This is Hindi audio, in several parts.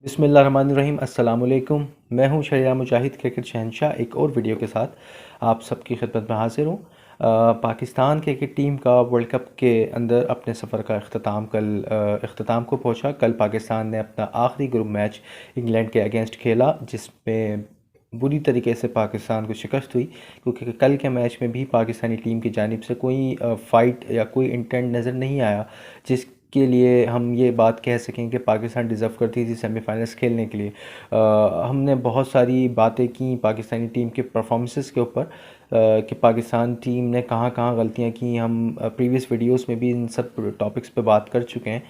बिस्मिल्लाहिर्रहमानिर्रहीम अस्सलामुअलैकुम। मैं हूं शरिया मुजाहिद क्रिकेट शहंशाह एक और वीडियो के साथ आप सबकी खिदमत में हाजिर हूं। पाकिस्तान क्रिकेट टीम का वर्ल्ड कप के अंदर अपने सफ़र का अख्ताम को पहुंचा। कल पाकिस्तान ने अपना आखिरी ग्रुप मैच इंग्लैंड के अगेंस्ट खेला, जिसमें बुरी तरीके से पाकिस्तान को शिकस्त हुई, क्योंकि कल के मैच में भी पाकिस्तानी टीम की जानिब से कोई फ़ाइट या कोई इंटेंट नज़र नहीं आया जिसके लिए हम ये बात कह सकें कि पाकिस्तान डिज़र्व करती थी सेमीफाइनल्स खेलने के लिए। हमने बहुत सारी बातें की पाकिस्तानी टीम के परफॉर्मेंसेस के ऊपर, कि पाकिस्तान टीम ने कहाँ कहाँ गलतियाँ की। हम प्रीवियस वीडियोस में भी इन सब टॉपिक्स पे बात कर चुके हैं।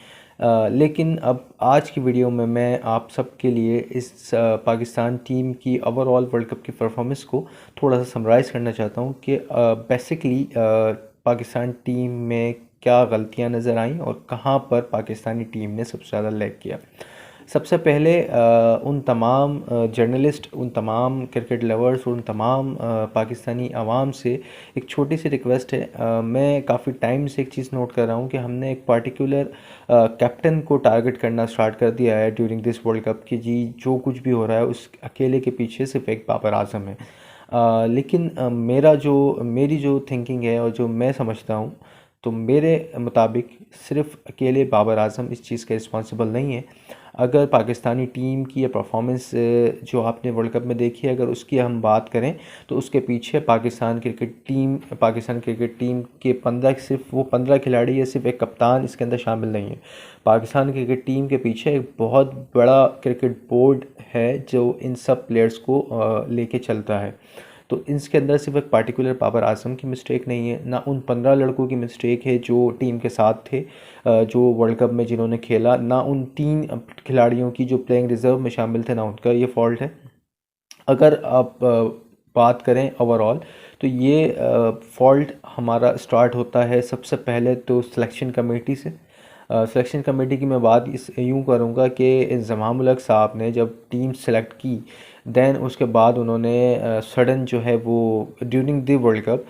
लेकिन अब आज की वीडियो में मैं आप सब के लिए इस पाकिस्तान टीम की ओवरऑल वर्ल्ड कप की परफॉर्मेंस को थोड़ा सा समराइज़ करना चाहता हूँ कि बेसिकली पाकिस्तान टीम में क्या गलतियाँ नज़र आईं और कहाँ पर पाकिस्तानी टीम ने सबसे ज़्यादा लैग किया। सबसे पहले उन तमाम जर्नलिस्ट, उन तमाम क्रिकेट लवर्स, उन तमाम पाकिस्तानी आवाम से एक छोटी सी रिक्वेस्ट है। मैं काफ़ी टाइम से एक चीज़ नोट कर रहा हूँ कि हमने एक पार्टिकुलर कैप्टन को टारगेट करना स्टार्ट कर दिया है ड्यूरिंग दिस वर्ल्ड कप कि जी जो कुछ भी हो रहा है उस अकेले के पीछे सिर्फ एक बाबर आजम है। लेकिन मेरी जो थिंकिंग है और जो मैं समझता हूँ, तो मेरे मुताबिक सिर्फ अकेले बाबर आजम इस चीज़ का रिस्पॉन्सिबल नहीं है। अगर पाकिस्तानी टीम की ये परफॉर्मेंस जो आपने वर्ल्ड कप में देखी है, अगर उसकी हम बात करें तो उसके पीछे पाकिस्तान क्रिकेट टीम के 15 खिलाड़ी या सिर्फ एक कप्तान इसके अंदर शामिल नहीं है। पाकिस्तान क्रिकेट टीम के पीछे एक बहुत बड़ा क्रिकेट बोर्ड है जो इन सब प्लेयर्स को लेके चलता है। तो इसके अंदर सिर्फ एक पार्टिकुलर बाबर आजम की मिस्टेक नहीं है, ना उन 15 लड़कों की मिस्टेक है जो टीम के साथ थे, जो वर्ल्ड कप में जिन्होंने खेला, ना उन 3 खिलाड़ियों की जो प्लेइंग रिज़र्व में शामिल थे, ना उनका ये फॉल्ट है। अगर आप बात करें ओवरऑल, तो ये फॉल्ट हमारा स्टार्ट होता है सबसे पहले तो सिलेक्शन कमेटी से। सिलेक्शन कमेटी की मैं बात यूँ करूँगा कि इंज़माम उल हक साहब ने जब टीम सेलेक्ट की, दैन उसके बाद उन्होंने सडन जो है वो ड्यूरिंग द वर्ल्ड कप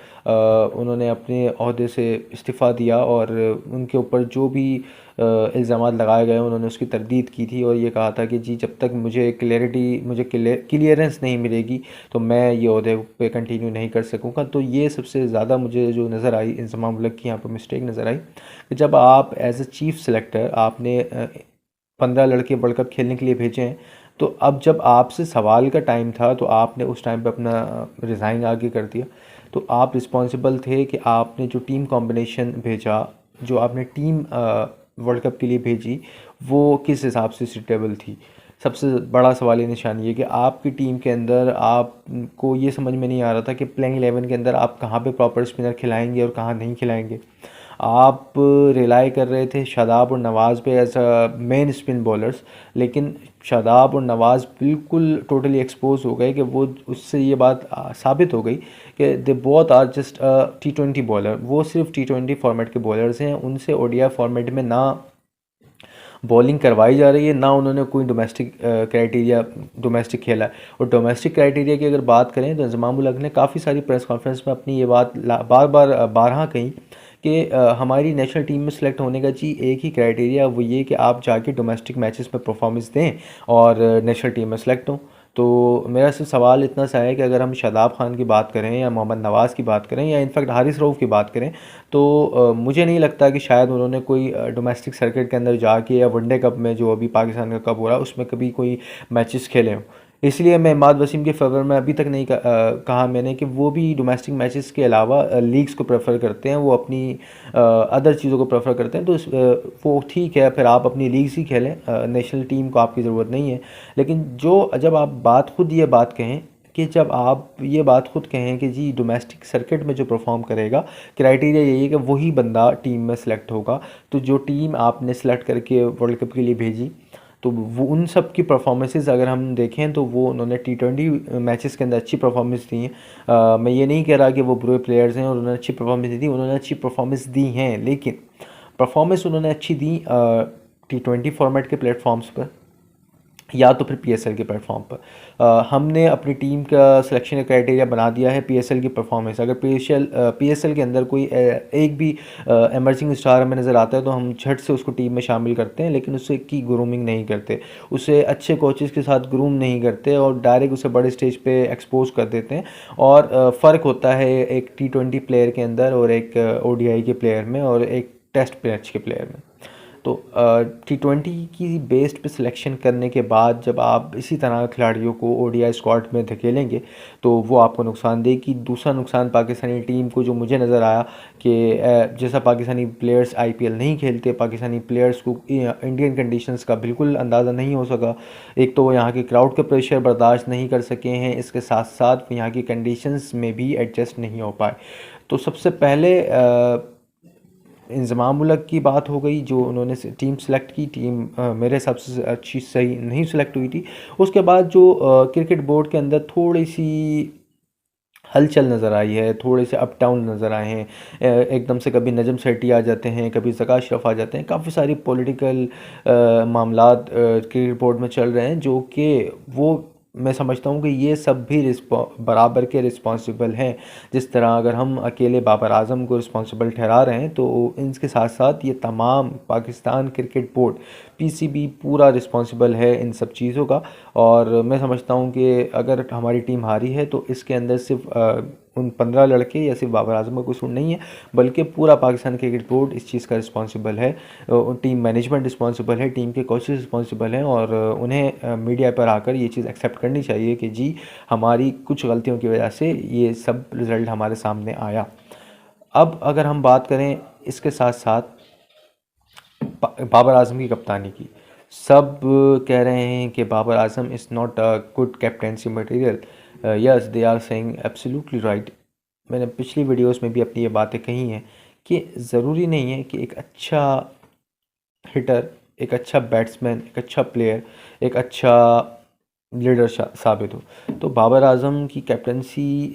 उन्होंने अपने ओहदे से इस्तीफ़ा दिया और उनके ऊपर जो भी इल्ज़ामात लगाए गए उन्होंने उसकी तरदीद की थी और ये कहा था कि जी जब तक मुझे क्लियरेंस नहीं मिलेगी तो मैं ये ओहदे पे कंटिन्यू नहीं कर सकूँगा। तो ये सबसे ज़्यादा मुझे जो नज़र आई इंज़माम उल हक की यहाँ पर मिस्टेक नज़र आई कि जब आप एज ए चीफ़ सेलेक्टर आपने 15 लड़के वर्ल्ड कप खेलने के लिए भेजे हैं, तो अब जब आपसे सवाल का टाइम था तो आपने उस टाइम पे अपना रिज़ाइन आगे कर दिया। तो आप रिस्पॉन्सिबल थे कि आपने जो टीम कॉम्बिनेशन भेजा, जो आपने टीम वर्ल्ड कप के लिए भेजी, वो किस हिसाब से सूटेबल थी। सबसे बड़ा सवाल ये निशान ये कि आपकी टीम के अंदर आपको ये समझ में नहीं आ रहा था कि प्लेइंग 11 के अंदर आप कहाँ पे प्रॉपर स्पिनर खिलाएंगे और कहाँ नहीं खिलाएंगे। आप रिलाई कर रहे थे शादाब और नवाज़ पे as a main spin bowlers, लेकिन शादाब और नवाज़ बिल्कुल टोटली एक्सपोज हो गए कि वो उससे ये बात साबित हो गई कि they both are just T20 bowler. वो सिर्फ T20 फॉर्मेट के बॉलर्स हैं, उनसे ODI फॉर्मेट में ना बॉलिंग करवाई जा रही है, ना उन्होंने कोई डोमेस्टिक खेला है। और डोमेस्टिक क्राइटेरिया की अगर बात करें तो इंज़माम उल हक ने काफ़ी सारी प्रेस कॉन्फ्रेंस में अपनी ये बात बारहा कही कि हमारी नेशनल टीम में सेलेक्ट होने का जी एक ही क्राइटेरिया, वो ये कि आप जाके डोमेस्टिक मैचेस में परफॉर्मेंस दें और नेशनल टीम में सेलेक्ट हों। तो मेरा सिर्फ सवाल इतना सा है कि अगर हम शादाब खान की बात करें या मोहम्मद नवाज़ की बात करें या इनफैक्ट हारिस रऊफ़ की बात करें, तो मुझे नहीं लगता कि शायद उन्होंने कोई डोमेस्टिक सर्किट के अंदर जाके या वनडे कप में जो अभी पाकिस्तान का कप हो रहा है उसमें कभी कोई मैचेस खेले हों। इसलिए मैं इमाद वसीम के फेवर में अभी तक नहीं कहा मैंने कि वो भी डोमेस्टिक मैचेस के अलावा लीग्स को प्रेफर करते हैं, वो अपनी अदर चीज़ों को प्रेफर करते हैं। तो वो ठीक है, फिर आप अपनी लीग्स ही खेलें, नेशनल टीम को आपकी ज़रूरत नहीं है। लेकिन जब आप खुद ये बात कहें कि जब आप ये बात खुद कहें कि जी डोमेस्टिक सर्किट में जो परफॉर्म करेगा, क्राइटेरिया यही है कि वही बंदा टीम में सेलेक्ट होगा। तो जो टीम आपने सेलेक्ट करके वर्ल्ड कप के लिए भेजी, तो वो उन सब की परफॉर्मेंसेस अगर हम देखें तो वो उन्होंने T20 मैचेस के अंदर अच्छी परफॉर्मेंस दी हैं। मैं ये नहीं कह रहा कि वो बुरे प्लेयर्स हैं और उन्होंने अच्छी परफॉर्मेंस दी, उन्होंने अच्छी परफॉर्मेंस दी हैं, लेकिन परफॉर्मेंस उन्होंने अच्छी दी T20 फॉर्मेट के प्लेटफॉर्म्स पर या तो फिर पीएसएल के प्लेटफॉर्म पर। हमने अपनी टीम का सिलेक्शन का क्राइटेरिया बना दिया है पीएसएल की परफॉर्मेंस। अगर पीएसएल के अंदर कोई एक भी एमर्जिंग स्टार हमें नज़र आता है तो हम झट से उसको टीम में शामिल करते हैं, लेकिन उससे की ग्रूमिंग नहीं करते, उसे अच्छे कोचेस के साथ ग्रूम नहीं करते और डायरेक्ट उसे बड़े स्टेज पे एक्सपोज कर देते हैं। और फ़र्क होता है एक T20 प्लेयर के अंदर और एक ओडीआई के प्लेयर में और एक टेस्ट मैच के प्लेयर में। तो T20 की बेस्ड पे सिलेक्शन करने के बाद जब आप इसी तरह खिलाड़ियों को ओडीआई स्क्वाड में धकेलेंगे तो वो आपको नुकसान देगी। दूसरा नुकसान पाकिस्तानी टीम को जो मुझे नज़र आया कि जैसा पाकिस्तानी प्लेयर्स आईपीएल नहीं खेलते, पाकिस्तानी प्लेयर्स को इंडियन कंडीशंस का बिल्कुल अंदाज़ा नहीं हो सका। एक तो वो यहाँ के क्राउड का प्रेशर बर्दाश्त नहीं कर सके हैं, इसके साथ साथ यहाँ की कंडीशंस में भी एडजस्ट नहीं हो पाए। तो सबसे पहले इंज़माम उलग की बात हो गई, जो उन्होंने टीम सेलेक्ट की, टीम मेरे हिसाब से अच्छी सही नहीं सेलेक्ट हुई थी। उसके बाद जो क्रिकेट बोर्ड के अंदर थोड़ी सी हलचल नज़र आई है, थोड़े से अप डाउन नज़र आए हैं, एकदम से कभी नजम सेठी आ जाते हैं, कभी ज़का अशरफ आ जाते हैं, काफ़ी सारी पॉलिटिकल मामलात क्रिकेट बोर्ड में चल रहे हैं, जो कि वो मैं समझता हूँ कि ये सब भी बराबर के रिस्पॉन्सिबल हैं। जिस तरह अगर हम अकेले बाबर आजम को रिस्पॉन्सिबल ठहरा रहे हैं तो इनके साथ साथ ये तमाम पाकिस्तान क्रिकेट बोर्ड पीसीबी पूरा रिस्पॉन्सिबल है इन सब चीज़ों का। और मैं समझता हूँ कि अगर हमारी टीम हारी है तो इसके अंदर सिर्फ उन 15 लड़के या सिर्फ बाबर आजम का कसूर नहीं है, बल्कि पूरा पाकिस्तान क्रिकेट बोर्ड इस चीज़ का रिस्पॉन्सिबल है। टीम मैनेजमेंट रिस्पॉन्सिबल है, टीम के कोचेस रिस्पॉन्सिबल हैं और उन्हें मीडिया पर आकर ये चीज़ एक्सेप्ट करनी चाहिए कि जी हमारी कुछ गलतियों की वजह से ये सब रिज़ल्ट हमारे सामने आया। अब अगर हम बात करें इसके साथ साथ बाबर आजम की कप्तानी की, सब कह रहे हैं कि Babar Azam is not a good captaincy material. Yes, they are saying absolutely right. मैंने पिछली वीडियोस में भी अपनी ये बातें कही हैं कि ज़रूरी नहीं है कि एक अच्छा हिटर, एक अच्छा बैट्समैन, एक अच्छा प्लेयर, एक अच्छा लीडर साबित हो। तो बाबर आजम की कैप्टनसी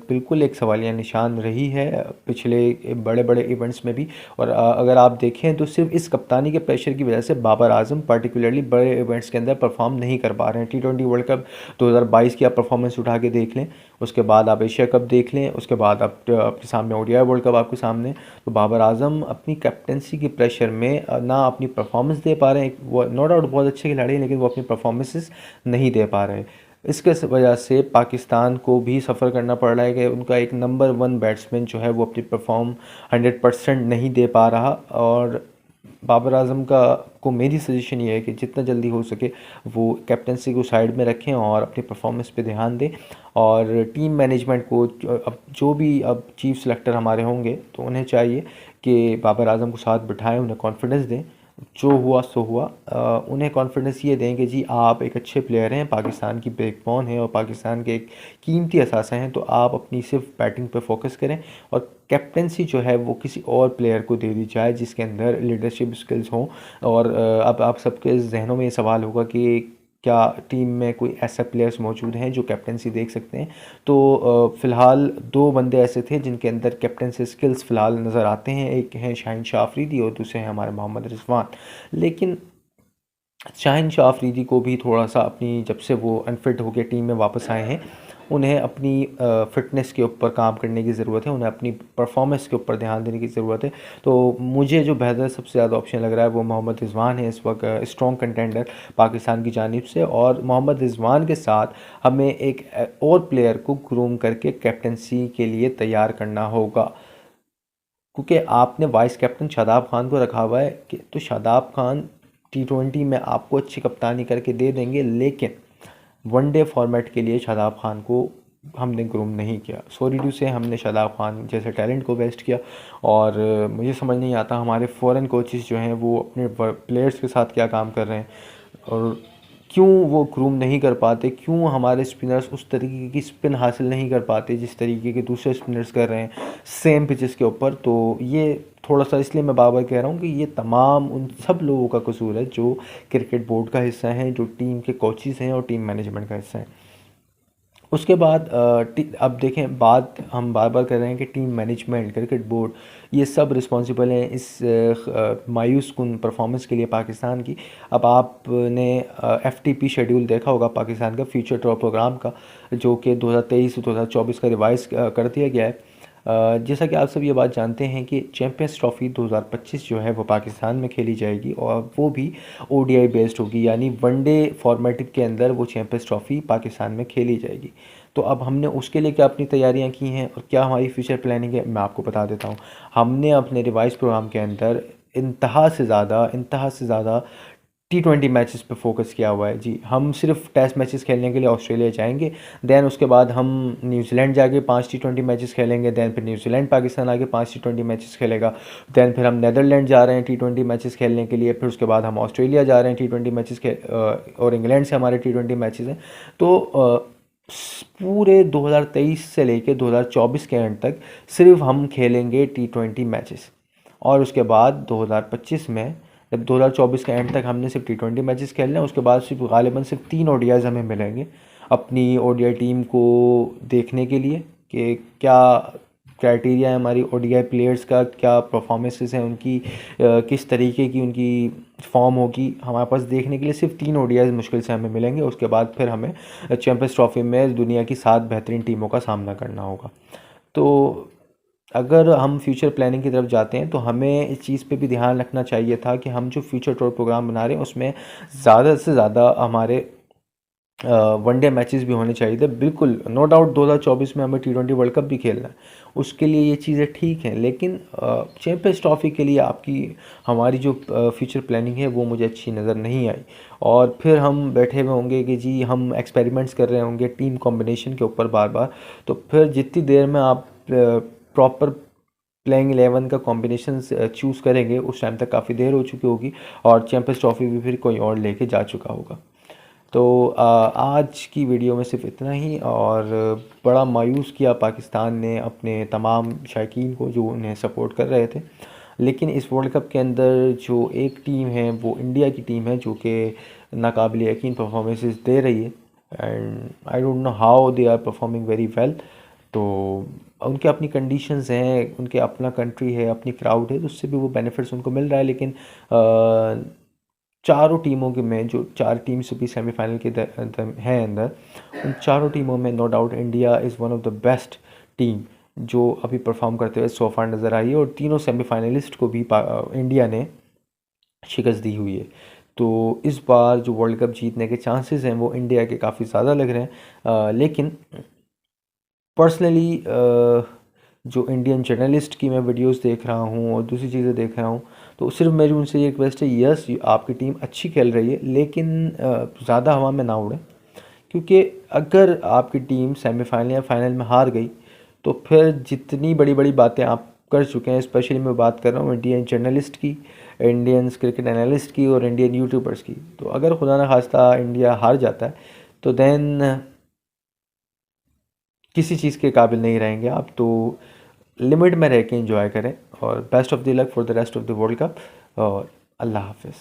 बिल्कुल एक सवालिया निशान रही है पिछले बड़े बड़े इवेंट्स में भी। और अगर आप देखें तो सिर्फ इस कप्तानी के प्रेशर की वजह से बाबर आजम पर्टिकुलरली बड़े इवेंट्स के अंदर परफॉर्म नहीं कर पा रहे हैं। T20 वर्ल्ड कप 2022 की आप परफॉर्मेंस उठा के देख लें, उसके बाद आप एशिया कप देख लें, उसके बाद आप अपने सामने ओडीआई वर्ल्ड कप आपके सामने, तो बाबर आजम अपनी कैप्टनसी के प्रेशर में ना अपनी परफॉर्मेंस दे पा रहे हैं। वो नो डाउट बहुत अच्छे खिलाड़ी हैं, लेकिन वो अपनी परफॉर्मेंसेस नहीं दे पा रहे। इसके वजह से पाकिस्तान को भी सफ़र करना पड़ रहा है कि उनका एक नंबर 1 बैट्समैन जो है वो अपनी परफॉर्म 100% नहीं दे पा रहा। और बाबर आजम को मेरी सजेशन ये है कि जितना जल्दी हो सके वो कैप्टनसी को साइड में रखें और अपनी परफॉर्मेंस पे ध्यान दें। और टीम मैनेजमेंट को अब जो भी अब चीफ सेलेक्टर हमारे होंगे तो उन्हें चाहिए कि बाबर आजम को साथ बिठाएं, उन्हें कॉन्फिडेंस दें। जो हुआ सो हुआ, उन्हें कॉन्फिडेंस ये दें कि जी आप एक अच्छे प्लेयर हैं, पाकिस्तान की बैकबोन है और पाकिस्तान के एक कीमती असासा हैं, तो आप अपनी सिर्फ बैटिंग पे फोकस करें और कैप्टनसी जो है वो किसी और प्लेयर को दे दी जाए जिसके अंदर लीडरशिप स्किल्स हों। और अब आप सबके जहनों में ये सवाल होगा कि क्या टीम में कोई ऐसा प्लेयर्स मौजूद हैं जो कैप्टनसी देख सकते हैं। तो फ़िलहाल 2 बंदे ऐसे थे जिनके अंदर कैप्टनसी स्किल्स फ़िलहाल नज़र आते हैं, एक हैं शाहीन शाह अफरीदी और दूसरे हैं हमारे मोहम्मद रिजवान। लेकिन शाहीन शाह अफरीदी को भी थोड़ा सा अपनी, जब से वो अनफिट होकर टीम में वापस आए हैं, उन्हें अपनी फ़िटनेस के ऊपर काम करने की ज़रूरत है, उन्हें अपनी परफॉर्मेंस के ऊपर ध्यान देने की ज़रूरत है। तो मुझे जो बेहतर सबसे ज़्यादा ऑप्शन लग रहा है वो मोहम्मद रिजवान है इस वक्त स्ट्रॉन्ग कंटेंडर पाकिस्तान की जानिब से। और मोहम्मद रिजवान के साथ हमें एक और प्लेयर को ग्रूम करके कैप्टनसी के लिए तैयार करना होगा, क्योंकि आपने वाइस कैप्टन शादाब खान को रखा हुआ है कि तो शादाब खान T20 में आपको अच्छी कप्तानी करके दे देंगे, लेकिन वनडे फॉर्मेट के लिए शादाब खान को हमने ग्रूम नहीं किया। सॉरी टू से हमने शादाब खान जैसे टैलेंट को वेस्ट किया। और मुझे समझ नहीं आता हमारे फॉरेन कोचेस जो हैं वो अपने प्लेयर्स के साथ क्या काम कर रहे हैं और क्यों वो ग्रूम नहीं कर पाते, क्यों हमारे स्पिनर्स उस तरीके की स्पिन हासिल नहीं कर पाते जिस तरीके के दूसरे स्पिनर्स कर रहे हैं सेम पिचेस के ऊपर। तो ये थोड़ा सा इसलिए मैं बार बार कह रहा हूँ कि ये तमाम उन सब लोगों का कसूर है जो क्रिकेट बोर्ड का हिस्सा हैं, जो टीम के कोचेस हैं और टीम मैनेजमेंट का हिस्सा है। उसके बाद अब देखें, बात हम बार बार कर रहे हैं कि टीम मैनेजमेंट, क्रिकेट बोर्ड, ये सब रिस्पॉन्सिबल हैं इस मायूस कुन परफॉर्मेंस के लिए पाकिस्तान की। अब आपने FTP शेड्यूल देखा होगा पाकिस्तान का, फ्यूचर टूर प्रोग्राम का, जो कि 2023 से 2024 का रिवाइज कर दिया गया है। जैसा कि आप सब ये बात जानते हैं कि चैम्पियंस ट्रॉफ़ी 2025 जो है वो पाकिस्तान में खेली जाएगी, और वो भी ODI बेस्ड होगी, यानी वनडे फॉर्मेट के अंदर वो चैम्पियंस ट्रॉफ़ी पाकिस्तान में खेली जाएगी। तो अब हमने उसके लिए क्या अपनी तैयारियां की हैं और क्या हमारी फ्यूचर प्लानिंग है, मैं आपको बता देता हूँ। हमने अपने रिवाइज प्रोग्राम के अंदर इंतहा से ज़्यादा T20 मैचेस पे फोकस किया हुआ है जी। हम सिर्फ टेस्ट मैचेस खेलने के लिए ऑस्ट्रेलिया जाएंगे, दैन उसके बाद हम न्यूजीलैंड जाके 5 T20 मैचेस खेलेंगे, दैन फिर न्यूजीलैंड पाकिस्तान आके 5 T20 मैचेस खेलेगा, दैन फिर हम नेदरलैंड जा रहे हैं T20 मैचेस खेलने के लिए, फिर उसके बाद हम ऑस्ट्रेलिया जा रहे हैं T20 मैचेस और इंग्लैंड से हमारे T20 मैचेस हैं। तो पूरे 2023 से लेके 2024 के एंड तक सिर्फ हम खेलेंगे T20 मैचेस, और उसके बाद 2025 में, जब 2024 के एंड तक हमने सिर्फ T20 मैचेस खेलने हैं, उसके बाद सिर्फ गालिबा सिर्फ 3 ODIs हमें मिलेंगे अपनी ODI टीम को देखने के लिए कि क्या क्राइटेरिया है हमारी ODI प्लेयर्स का, क्या परफॉर्मेंसेस हैं उनकी, किस तरीके की उनकी फॉर्म होगी। हमारे पास देखने के लिए सिर्फ 3 ODIs मुश्किल से हमें मिलेंगे। उसके बाद फिर हमें चैम्पियंस ट्रॉफ़ी में दुनिया की 7 बेहतरीन टीमों का सामना करना होगा। तो अगर हम फ्यूचर प्लानिंग की तरफ जाते हैं तो हमें इस चीज़ पे भी ध्यान रखना चाहिए था कि हम जो फ्यूचर टूर प्रोग्राम बना रहे हैं उसमें ज़्यादा से ज़्यादा हमारे वनडे मैचेस भी होने चाहिए थे। बिल्कुल नो डाउट 2024 में हमें T20 वर्ल्ड कप भी खेलना है, उसके लिए ये चीज़ें ठीक हैं, लेकिन चैम्पियंस ट्रॉफ़ी के लिए आपकी हमारी जो फ्यूचर प्लानिंग है वो मुझे अच्छी नज़र नहीं आई। और फिर हम बैठे हुए होंगे कि जी हम एक्सपेरिमेंट्स कर रहे होंगे टीम कॉम्बिनेशन के ऊपर बार बार, तो फिर जितनी देर में आप प्रॉपर प्लेइंग 11 का कॉम्बिनेशन चूज़ करेंगे उस टाइम तक काफ़ी देर हो चुकी होगी, और चैम्पियंस ट्रॉफ़ी भी फिर कोई और लेके जा चुका होगा। तो आज की वीडियो में सिर्फ इतना ही, और बड़ा मायूस किया पाकिस्तान ने अपने तमाम शायकीन को जो उन्हें सपोर्ट कर रहे थे। लेकिन इस वर्ल्ड कप के अंदर जो एक टीम है वो इंडिया की टीम है, जो कि नाकाबिल यकीन परफॉर्मेंसेस दे रही है, and I don't know how they are performing very well. तो उनके अपनी कंडीशंस हैं, उनके अपना कंट्री है, अपनी क्राउड है, तो उससे भी वो बेनिफिट्स उनको मिल रहा है। लेकिन चारों टीमों के में जो 4 टीम्स भी सेमीफाइनल के हैं अंदर, उन चारों टीमों में no doubt India is one of the best team जो अभी परफॉर्म करते हुए सो फार नज़र आई है, और तीनों सेमीफाइनलिस्ट को भी इंडिया ने शिकस्त दी हुई है। तो इस बार जो वर्ल्ड कप जीतने के चांसेस हैं वो इंडिया के काफ़ी ज़्यादा लग रहे हैं। लेकिन पर्सनली जो इंडियन जर्नलिस्ट की मैं वीडियोस देख रहा हूँ और दूसरी चीज़ें देख रहा हूँ, तो सिर्फ मेरी उनसे ये रिक्वेस्ट है, यस आपकी टीम अच्छी खेल रही है, लेकिन ज़्यादा हवा में ना उड़े, क्योंकि अगर आपकी टीम सेमीफाइनल या फाइनल में हार गई तो फिर जितनी बड़ी बड़ी बातें आप कर चुके हैं, स्पेशली मैं बात कर रहा हूँ इंडियन जर्नलिस्ट की, इंडियन क्रिकेट एनालिस्ट की और इंडियन यूट्यूबर्स की, तो अगर खुदा न खास्ता इंडिया हार जाता है तो देन किसी चीज़ के काबिल नहीं रहेंगे आप। तो लिमिट में रह के एंजॉय करें, और best of the luck for the rest of the world cup, और अल्लाह हाफिज़।